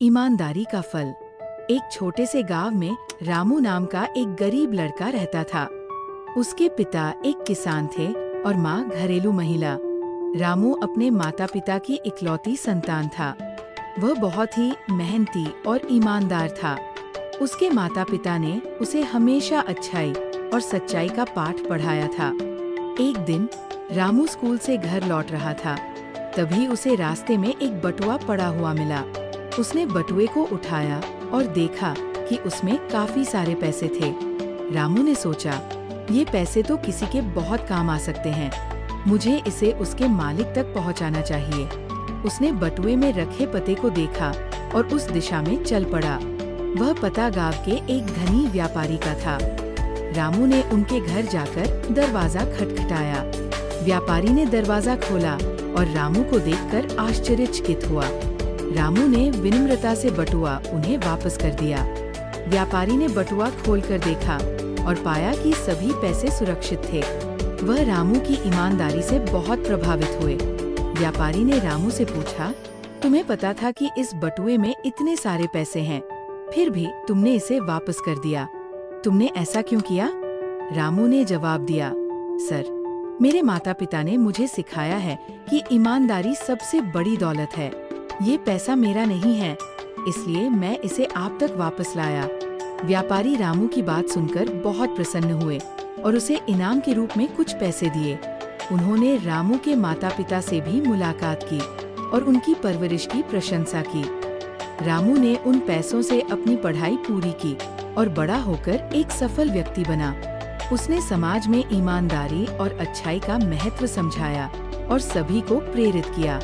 ईमानदारी का फल। एक छोटे से गांव में रामू नाम का एक गरीब लड़का रहता था। उसके पिता एक किसान थे और माँ घरेलू महिला। रामू अपने माता पिता की इकलौती संतान था। वह बहुत ही मेहनती और ईमानदार था। उसके माता पिता ने उसे हमेशा अच्छाई और सच्चाई का पाठ पढ़ाया था। एक दिन रामू स्कूल से घर लौट रहा था, तभी उसे रास्ते में एक बटुआ पड़ा हुआ मिला। उसने बटुए को उठाया और देखा कि उसमें काफी सारे पैसे थे। रामू ने सोचा, ये पैसे तो किसी के बहुत काम आ सकते हैं, मुझे इसे उसके मालिक तक पहुंचाना चाहिए। उसने बटुए में रखे पते को देखा और उस दिशा में चल पड़ा। वह पता गांव के एक धनी व्यापारी का था। रामू ने उनके घर जाकर दरवाजा खटखटाया। व्यापारी ने दरवाजा खोला और रामू को देखकर आश्चर्यचकित हुआ। रामू ने विनम्रता से बटुआ उन्हें वापस कर दिया। व्यापारी ने बटुआ खोलकर देखा और पाया कि सभी पैसे सुरक्षित थे। वह रामू की ईमानदारी से बहुत प्रभावित हुए। व्यापारी ने रामू से पूछा, तुम्हें पता था कि इस बटुए में इतने सारे पैसे हैं, फिर भी तुमने इसे वापस कर दिया, तुमने ऐसा क्यों किया? रामू ने जवाब दिया, सर, मेरे माता पिता ने मुझे सिखाया है कि ईमानदारी सबसे बड़ी दौलत है। ये पैसा मेरा नहीं है, इसलिए मैं इसे आप तक वापस लाया। व्यापारी रामू की बात सुनकर बहुत प्रसन्न हुए और उसे इनाम के रूप में कुछ पैसे दिए। उन्होंने रामू के माता पिता से भी मुलाकात की और उनकी परवरिश की प्रशंसा की। रामू ने उन पैसों से अपनी पढ़ाई पूरी की और बड़ा होकर एक सफल व्यक्ति बना। उसने समाज में ईमानदारी और अच्छाई का महत्व समझाया और सभी को प्रेरित किया।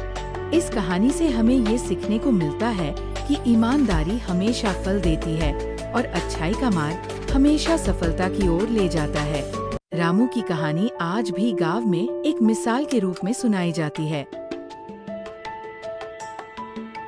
इस कहानी से हमें ये सीखने को मिलता है कि ईमानदारी हमेशा फल देती है और अच्छाई का मार्ग हमेशा सफलता की ओर ले जाता है। रामू की कहानी आज भी गांव में एक मिसाल के रूप में सुनाई जाती है।